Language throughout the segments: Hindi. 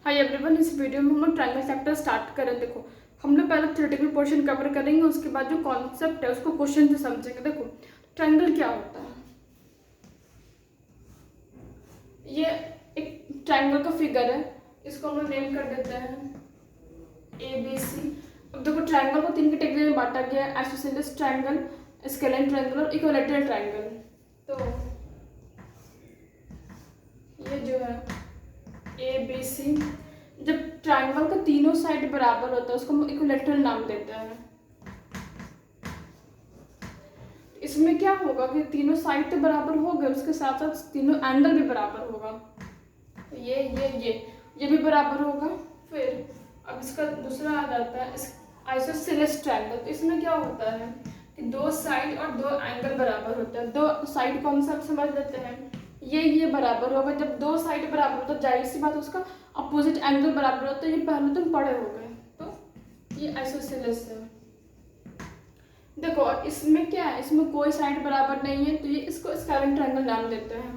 हाय एवरीवन, इस वीडियो में हम लोग ट्रायंगल सेक्टर स्टार्ट करें। देखो, हम लोग पहले थ्योरेटिकल पोर्शन कवर करेंगे, उसके बाद जो कॉन्सेप्ट है उसको क्वेश्चन से समझेंगे। देखो, ट्रायंगल क्या होता है। ये एक ट्रायंगल का फिगर है, इसको हम लोग नेम कर देते हैं ABC। अब देखो, ट्रायंगल को तीन कैटेगरी में बांटा गया है: आइसोसेलेस ट्रायंगल, स्केलेन ट्रायंगल और इक्विलैटरल ट्रायंगल। तो ये जो है ABC, जब ट्रायंगल का तीनों साइड बराबर होता है उसको हम इक्विलैटरल नाम देते हैं। इसमें क्या होगा कि तीनों साइड तो बराबर हो गए, उसके साथ साथ तीनों एंगल भी बराबर होगा। ये भी बराबर होगा। फिर अब इसका दूसरा आ जाता है आइसोसेलेस ट्रायंगल। तो इसमें क्या होता है कि दो साइड और दो एंगल बराबर होता है। दो साइड कौन सा समझ लेते हैं, ये बराबर होगा। जब दो साइड बराबर होता है, जाहिर सी बात उसका अपोजिट एंगल बराबर होता है। ये पहले तुम पढ़े हो गए, तो ये आइसोसेलेस है। देखो, और इसमें क्या है, इसमें कोई साइड बराबर नहीं है, तो ये इसको स्केलेन ट्रायंगल नाम देते हैं।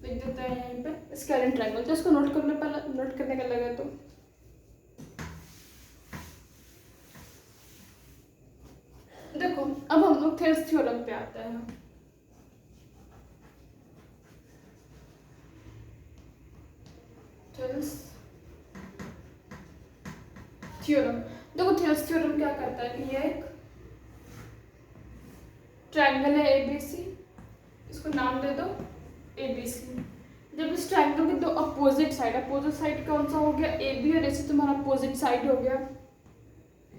लिख देते हैं यहीं पे स्केलेन ट्रायंगल। तो इसको नोट कर लो, पहले नोट करने का लगा। तो देखो, अब हम लोग थेल्स थ्योरम पे आते हैं। थेल्स थ्योरम, देखो थेल्स थ्योरम क्या करता है कि ये एक ट्रायंगल है ABC, इसको नाम दे दो ABC। जब इस ट्रायंगल के दो अपोजिट साइड कौन सा हो गया, AB और AC तुम्हारा अपोजिट साइड हो गया,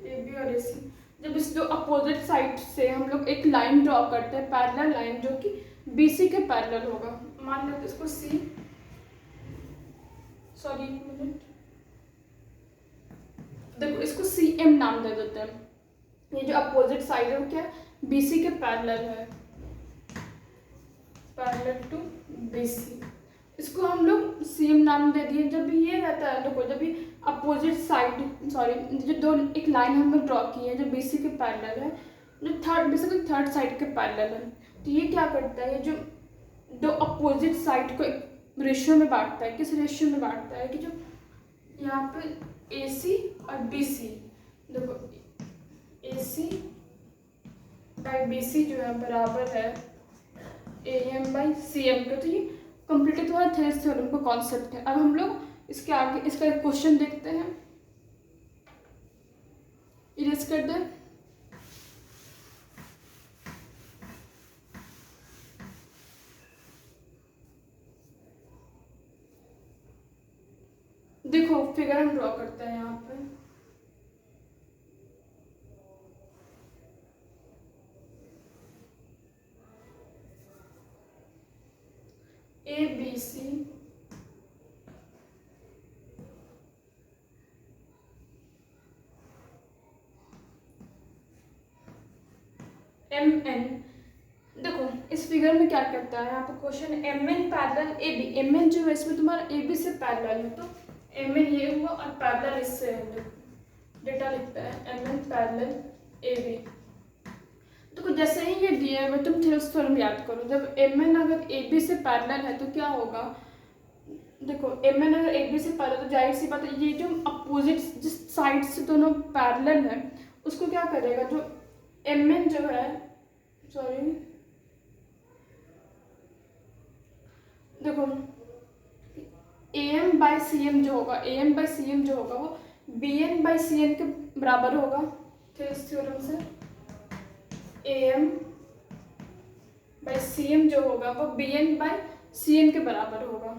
AB और AC। जब इस दो अपोजिट साइड से हम लोग एक लाइन ड्रॉ करते हैं, पैरेलल लाइन, जो कि BC के पैरेलल होगा। मान लेते इसको एक मिनट, देखो इसको CM नाम दे देते हैं। ये जो अपोजिट साइड है वो क्या है, BC के पैरेलल है, पैरेलल टू BC। इसको हम लोग CM नाम दे दिए। जब भी ये रहता है, देखो जब भी अपोजिट साइड जो दो एक लाइन हम लोग ड्रॉ की है जो BC के पैरेलल है, जो थर्ड साइड के पैरेलल है, तो ये क्या करता है, ये जो दो अपोजिट साइड को एक रेशियो में बांटता है। किस रेशियो में बांटता है कि जो यहाँ पे AC और BC, देखो AC बाई BC जो है बराबर है AM बाई CM का। तो ये कंप्लीटली तुम्हारा थेल्स थ्योरम का कॉन्सेप्ट है। अब हम लोग इसके आगे इसका एक क्वेश्चन देखते हैं। इरेज कर दें। देखो, फिगर हम ड्रॉ करते हैं यहाँ पे। ABC MN। देखो, इस फिगर में क्या करता है, यहाँ पे question MN parallel AB। MN जो है इसमें तुम्हारा AB से पैरेलल है, तो MN ये हुआ और पैरेलल इससे है। देखो डेटा लिखता है MN पैरेलल AB। देखो, जैसे ही ये दिया है तुम थेल्स थ्योरम याद करो। जब MN अगर AB से पैरेलल है तो क्या होगा, देखो MN अगर AB से पैरेलल, तो जाहिर सी बात है ये जो अपोजिट जिस साइड से दोनों पैरेलल है उसको क्या करेगा, जो MN जो है देखो AM बाई CM जो होगा वो BN बाई CN के बराबर होगा। थेल्स थ्योरम से AM बाई CM जो होगा वो BN बाई CN के बराबर होगा।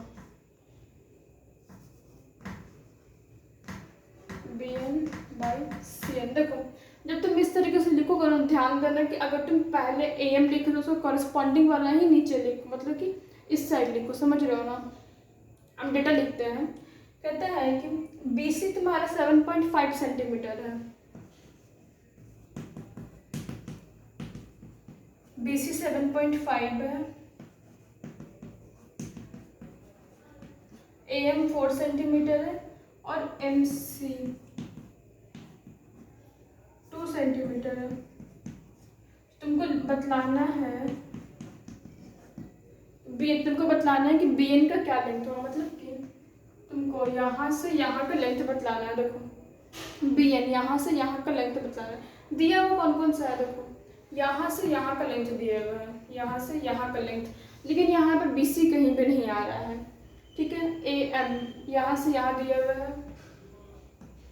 BN by CN। देखो, जब तुम इस तरीके से लिखोगे ना, ध्यान देना कि अगर तुम पहले AM लिख रहे हो उसको कॉरेस्पॉन्डिंग वाला ही नीचे लिखो, मतलब कि इस साइड लिखो, समझ रहे हो ना। हम डेटा लिखते हैं। कहता है कि BC तुम्हारा 7.5 सेंटीमीटर है, BC 7.5 है, AM 4 सेंटीमीटर है और MC 2 सेंटीमीटर है। तुमको बतलाना है कि BN का क्या लेंथ होगा, मतलब कि तुमको यहाँ से यहाँ का लेंथ बतलाना है। देखो बी एन यहाँ से यहाँ का लेंथ बतलाना है। दिया हुआ कौन कौन सा है, देखो यहाँ से यहाँ का लेंथ दिया हुआ है, यहाँ से यहाँ का लेंथ, लेकिन यहाँ पर बी सी कहीं पे नहीं आ रहा है। ठीक है, ए एम यहाँ से यहाँ दिया हुआ है,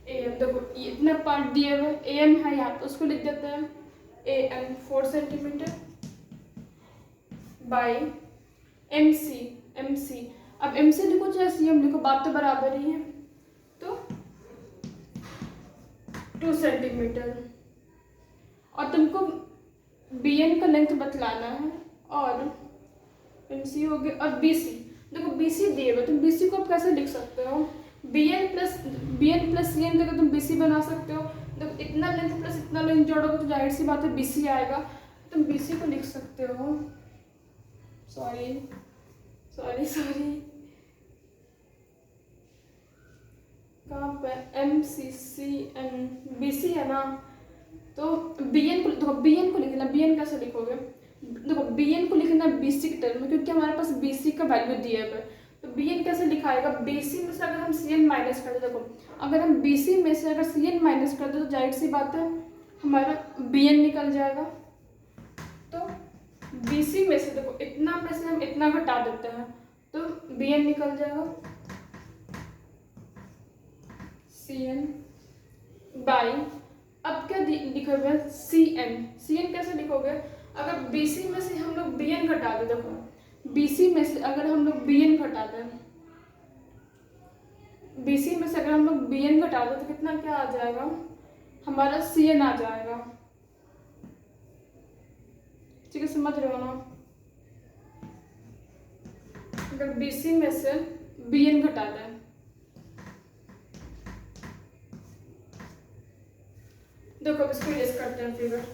ए एम देखो इतना पार्ट दिया हुआ है, ए एम है यहाँ पे, उसको लिख देते हैं A M 4 centimetre by M C. M C अब एम सी लिखो चाहे सी एम लिखो, बात तो बराबर ही है। तो 2 सेंटीमीटर और तुमको बी एन का लेंथ बतलाना है और एम सी हो गया। और बी सी देखो बी सी दिए हुए, तुम बी सी को आप कैसे लिख सकते हो, B N plus C N देकर तुम बी सी बना सकते हो। देखो इतना लेंथ प्लस इतना लेंथ जोड़ोगे तो जाहिर सी बात है बी सी आएगा, तुम बी सी को लिख सकते हो। सॉरी सॉरी सॉरी कहाँ पे M C C N B C है ना, तो बी एन को देखो, बी एन को लिखना, बी एन कैसे लिखोगे, देखो बी एन को लिखना बी सी के टर्म में, क्योंकि हमारे पास बी सी का वैल्यू दिया है। तो बी एन कैसे लिखाएगा, बी सी में से अगर हम सी एन माइनस कर दे, देखो अगर हम बी सी में से अगर सी एन माइनस कर दे तो जाहिर सी बात है हमारा बी एन निकल जाएगा। तो बी सी में से देखो इतना में से हम इतना घटा देते हैं तो बी एन निकल जाएगा, सी एन बाई अब क्या लिखोगे सी एन। सी एन कैसे लिखोगे, अगर बी सी में से हम लोग बी एन घटा दें, देखो बी सी में से अगर हम लोग बी एन घटा दें, बी सी में से अगर हम लोग बी एन घटा दें तो कितना क्या आ जाएगा, हमारा सी एन आ जाएगा। ठीक है, समझ रहे हो ना, अगर बी सी में से बी एन घटा दें, देखो अब इसको इरेज करते हैं फिगर।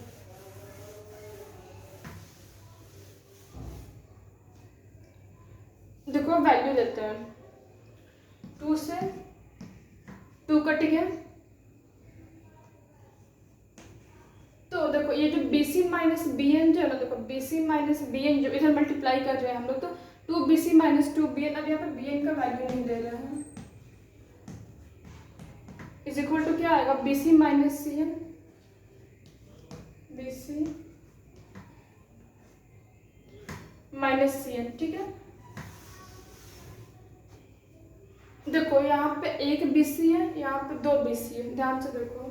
देखो वैल्यू देते हैं, 2 से 2 कट गया, तो देखो ये जो B C minus B N जो है ना, देखो B C minus B N जो इधर मल्टीप्लाई कर रहे हैं हम लोग, तो 2 B C minus 2 B N, अब यहाँ पर बी एन का वैल्यू नहीं दे रहे हैं, इज इक्वल टू क्या आएगा, B C minus C N, B C minus C N. ठीक है, देखो यहाँ पे एक बी सी है, यहाँ पे 2 बी सी है, ध्यान से देखो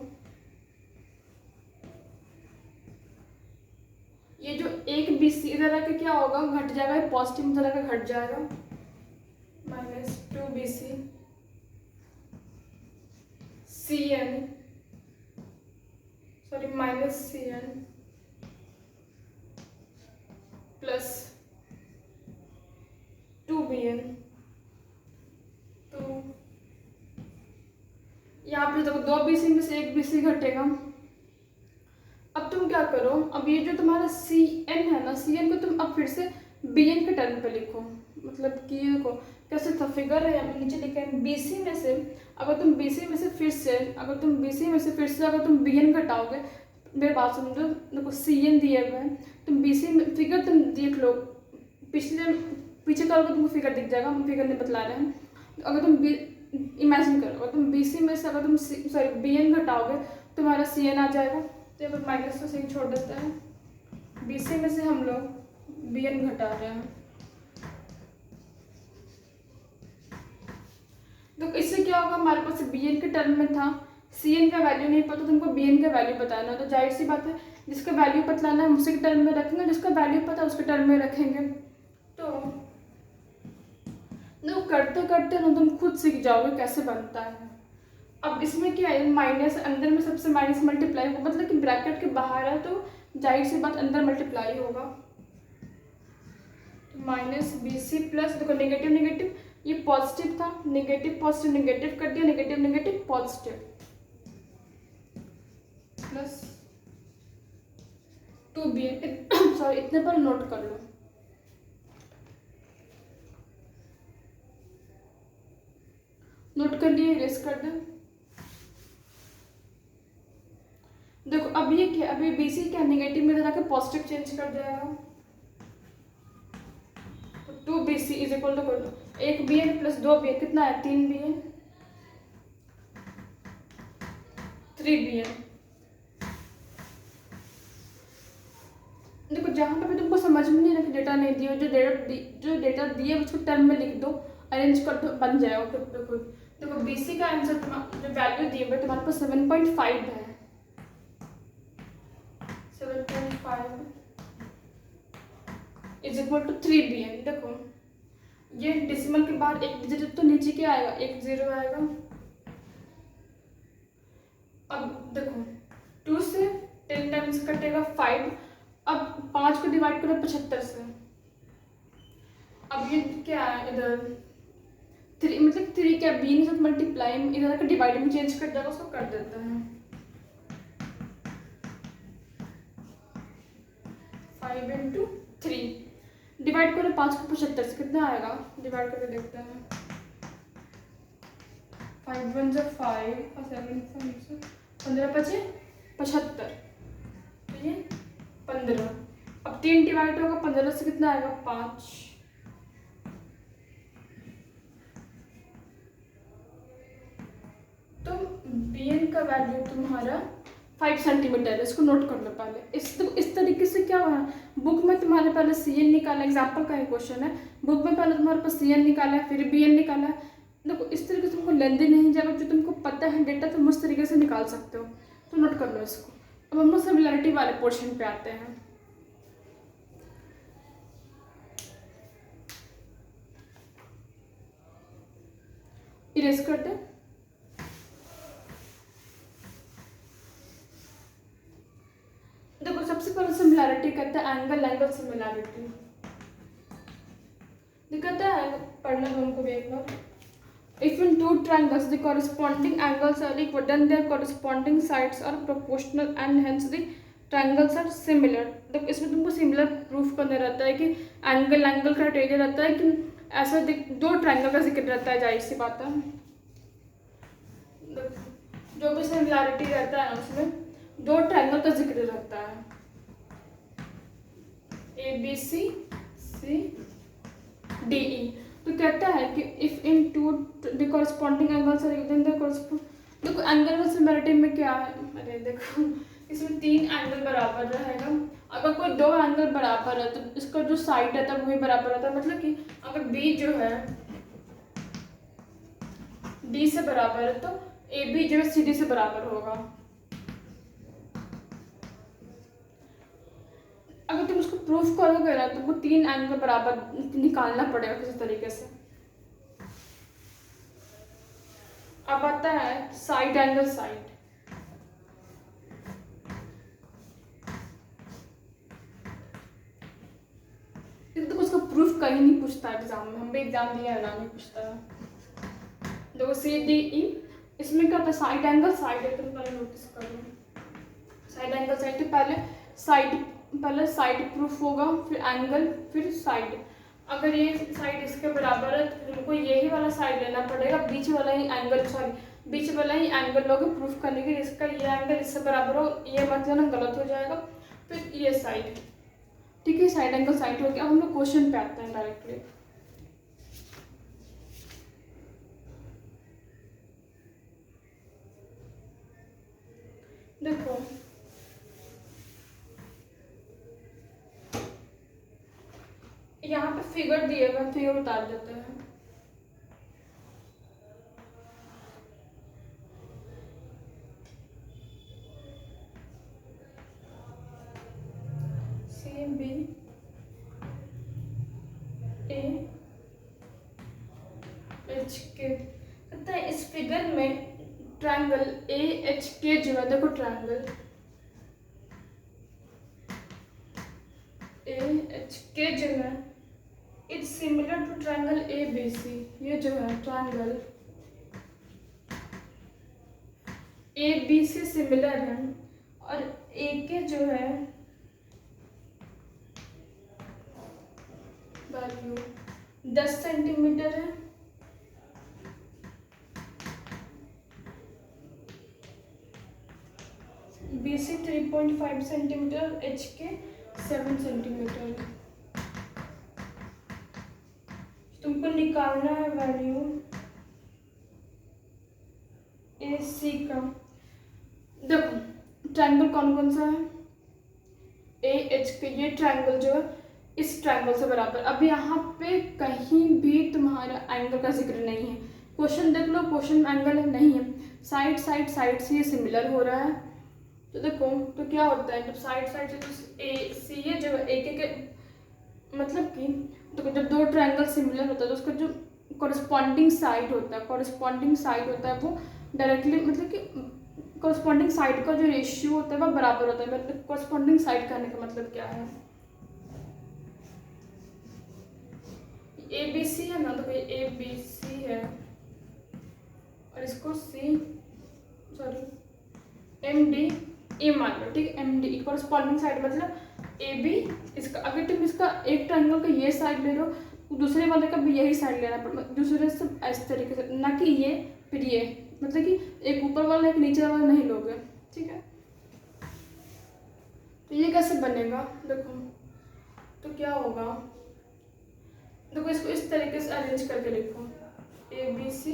ये जो एक बी सी इधर आके क्या होगा, घट जाएगा, पॉजिटिव इधर आके घट जाएगा, minus 2 B C C N, sorry minus C N plus 2 B N. तो यहाँ पे देखो 2 बी सी में से एक बी सी घटेगा। अब तुम क्या करो, अब ये जो तुम्हारा सी एन है ना, सी एन को तुम अब फिर से बी एन के टर्म पे लिखो, मतलब कि ये देखो कैसे था फिगर है, यहाँ पे नीचे लिखा है बी सी में से अगर तुम बी सी में से फिर से अगर तुम बी एन घटाओगे, मेरी बात समझो, देखो सी एन दिया हुआ है, तुम बी सी में फिगर तुम देख लो, पीछे करोगे तुमको फिगर दिख जाएगा, हम फिगर नहीं बतला रहे हैं। अगर तुम इमेजिन करो, अगर तुम बी सी में से अगर तुम सॉरी बी एन घटाओगे तो तुम्हारा सी एन आ जाएगा, तो यहाँ पर माइनस तो सही छोड़ देते हैं, बी सी में से हम लोग बी एन घटा रहे हैं। तो इससे क्या होगा, हमारे पास बी एन के टर्म में था, सी एन का वैल्यू नहीं पता, तुमको बी एन का वैल्यू बताना, तो जाहिर सी बात है जिसका वैल्यू बतलाना है उसी के टर्म में रखेंगे, जिसका वैल्यू पता है उसके टर्म में रखेंगे। तो करते करते ना तुम खुद सीख जाओगे कैसे बनता है। अब इसमें क्या है, माइनस अंदर में सबसे माइनस मल्टीप्लाई होगा, मतलब कि ब्रैकेट के बाहर है तो जाहिर सी बात अंदर मल्टीप्लाई होगा, तो माइनस बी सी प्लस देखो नेगेटिव नेगेटिव, ये पॉजिटिव था, नेगेटिव पॉजिटिव नेगेटिव कर दिया, negative negative positive plus 2 B N, sorry इतने पर नोट कर लो, नोट कर लिए, इरेज कर दो। देखो अब ये क्या, अभी बी सी क्या नेगेटिव में जाकर पॉजिटिव चेंज कर जाएगा, तो 2 B C is equal to कर दो, 1 BN प्लस 2 BN कितना है, 3 BN, 3 BN। देखो जहाँ पे भी तुमको समझ में नहीं रखे, डेटा नहीं दिया, जो डेटा दिए उसको टर्म में लिख दो, अरेंज कर दो, बन जाएगा खुद पे खुद। देखो BC का आंसर जो वैल्यू दिए हुए तुम्हारे पास 7.5 है, 7.5 इज इक्वल टू 3 BN। देखो ये डेसिमल के बाद एक डिजिट तो नीचे क्या आएगा, 1 0 आएगा। अब देखो 2 से 10 टाइम्स कटेगा 5। अब 5 को डिवाइड करो 75 से। अब ये क्या है इधर 3, मतलब 3 क्या B के साथ मल्टीप्लाई, इधर का डिवाइड में चेंज कर देगा, उसको कर देता है 5 इंटू 3। डिवाइड करो 5 को 75 से, कितना आएगा, डिवाइड करके देखते हैं। 5 1 से 5 और 7 5 से 15 पचे 75, तो ये 15। अब 3 डिवाइड होगा 15 से, कितना आएगा, 5। तो BN का वैल्यू तुम्हारा 5 सेंटीमीटर है, इसको नोट कर लो पहले। इस तरीके से क्या हुआ, बुक में तुम्हारे पहले CN निकाला, एग्जाम्पल का ही क्वेश्चन है, बुक में पहले तुम्हारे पास CN निकाला है, फिर BN निकाला है। देखो इस तरीके से तुमको लेंदी नहीं जाएगा, जो तुमको पता है डेटा तुम उस तरीके से निकाल सकते हो, तो नोट कर लो इसको। अब हम लोग सिमिलरिटी वाले पोर्शन पे आते हैं। इरेज कर दे। देखो सबसे पहले सिमिलरिटी कहता है एंगल सिमिलरिटी। दिखाता है, पढ़ना तुमको भी एक बार। If in two triangles the corresponding angles are equal, then their corresponding sides are proportional and hence the triangles are similar। देखो इसमें तुमको सिमिलर प्रूफ करना रहता है कि एंगल क्राइटेरिया रहता है कि ऐसा दो ट्रायंगल का जिक्र रहता है, जाहिर सी बात है। जो भी सिमिलरिटी रहता है उसमें 2 ट्रायंगल का जिक्र रहता है, ABC CDE। तो कहता है कि if in two the corresponding angles are then the correspond. देखो एंगल सिमिलरिटी में क्या है, अरे देखो इसमें 3 एंगल बराबर रहेगा। अगर कोई 2 एंगल बराबर है तो इसका जो साइड रहता है वही बराबर रहता है, मतलब कि अगर B जो है D से बराबर है तो AB जो है CD से बराबर होगा। अगर तुम उसको प्रूफ करोगे ना तो वो 3 एंगल बराबर निकालना पड़ेगा किसी तरीके से। अब आता है साइड एंगल साइड। तो उसका प्रूफ कहीं नहीं पूछता एग्जाम में, हम भी एग्जाम दिया है ना, नहीं पूछता है। देखो CDE इसमें क्या होता है, साइड एंगल साइड है, तुम पहले नोटिस करो। साइड एंगल साइड तो पहले साइड प्रूफ होगा, फिर एंगल, फिर साइड। अगर ये साइड इसके बराबर है तो तुमको यही वाला साइड लेना पड़ेगा, बीच वाला ही एंगल लोगे प्रूफ करने के लिए। इसका ये एंगल इससे बराबर हो, ये मत लेना, गलत हो जाएगा। फिर ये साइड, ठीक है, साइड एंगल साइड हो गया। अब हम लोग क्वेश्चन पे आते हैं डायरेक्टली। देखो यहाँ पे फिगर दिए हुए, फिगर उतार देते हैं। CB AHK पता है, इस फिगर में ट्रायंगल AHK जो है, देखो ट्रायंगल AHK जो है it's similar to triangle ABC। ये जो है ट्रायंगल ABC सिमिलर है, और AK जो है वैल्यू 10 सेंटीमीटर है, BC 3.5 सेंटीमीटर, HK 7 सेंटीमीटर। तुमको निकालना है वैल्यू ए सी का। देखो ट्रायंगल कौन कौन सा है, ए एच के, ये ट्रायंगल जो है इस ट्रायंगल से बराबर। अब यहाँ पे कहीं भी तुम्हारा एंगल का जिक्र नहीं है। क्वेश्चन देख लो, क्वेश्चन एंगल नहीं है, साइड साइड साइड से ये सिमिलर हो रहा है। तो देखो तो क्या होता है, जब साइड साइड से ए सी है जो एक एक मतलब कि तो जब दो ट्रायंगल सिमिलर होता है तो उसका जो कॉरस्पॉन्डिंग साइड होता है वो डायरेक्टली मतलब कि कॉरस्पॉन्डिंग साइड का जो रेशियो होता है वो बराबर होता है। मतलब कॉरस्पॉन्डिंग साइड कहने का मतलब क्या है, ए बी सी है ना, तो ये ए बी सी है और इसको एम डी ए मान लो, ठीक है। एम डी कॉरस्पॉन्डिंग साइड मतलब ए बी, इसका अगर तुम इसका एक ट्रायंगल का ये साइड ले लो, दूसरे वाले का भी यही साइड लेना पड़ेगा, दूसरे से इस तरीके से, ना कि ये फिर ये, मतलब कि एक ऊपर वाला एक नीचे वाला नहीं लोगे, ठीक है। तो ये कैसे बनेगा, देखो तो क्या होगा, देखो इसको इस तरीके से अरेंज करके लिखो, ए बी सी,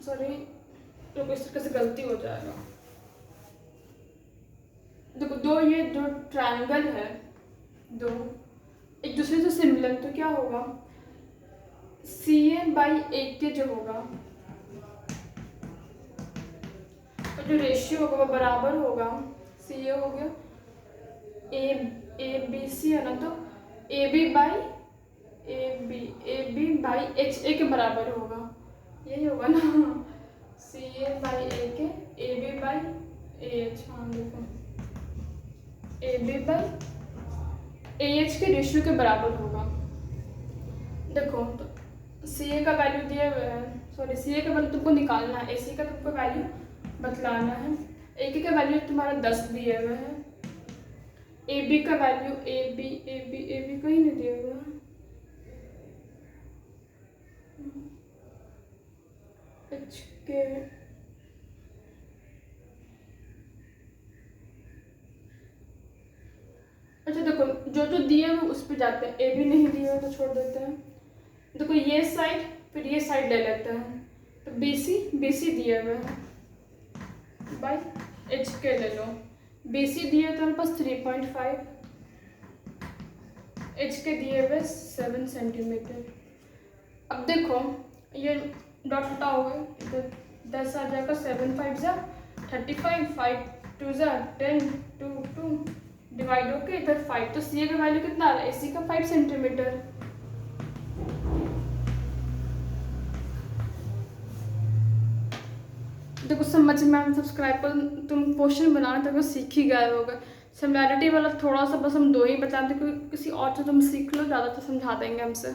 सॉरी तो इस तरीके से गलती हो जाएगा। देखो ये दो ट्रायंगल है, दो एक दूसरे से सिमिलर, तो क्या होगा सी ए बाई ए के जो होगा तो जो रेशियो होगा वो बराबर होगा, सी ए हो गया ए बी सी है ना, तो A B by H A के बराबर होगा, यही होगा ना, सी ए बाई ए के A B by A H. हाँ देखो A B by A H के रेशियो के बराबर होगा। देखो तो सी ए का वैल्यू दिया हुआ है, सॉरी सी ए का वैल्यू तुमको निकालना है, ए सी का तुमको वैल्यू बतलाना है। ए के का वैल्यू तुम्हारा 10 दिया हुआ है, ए बी का वैल्यू ए बी कहीं नहीं दिया हुआ है, एच के अच्छा देखो जो जो दिए हुए उस पर जाते हैं, ए बी नहीं दिए हुए तो छोड़ देते हैं। देखो ये साइड फिर ये साइड ले लेते हैं, तो बी सी दिए हुए हैं बाई एच के ले लो, बी सी दिए तो हमारे पास 3.5, एच के दिए हुए 7 सेंटीमीटर। अब देखो ये डॉट हटाओगे इधर 10 आ जाएगा, 7 5 जा 35, 5 2 जा 10, 2 डिवाइड होके इधर 5, तो सी का वैल्यू कितना आ रहा है, ए सी का 5 सेंटीमीटर। देखो समझ में आया, सब्सक्राइब कर तुम क्वेश्चन बनाना तक सीख ही गए होगा। सिमिलैरिटी वाला थोड़ा सा बस हम दो ही बताते, क्योंकि किसी और से तुम सीख लो ज़्यादा तो समझा देंगे हमसे।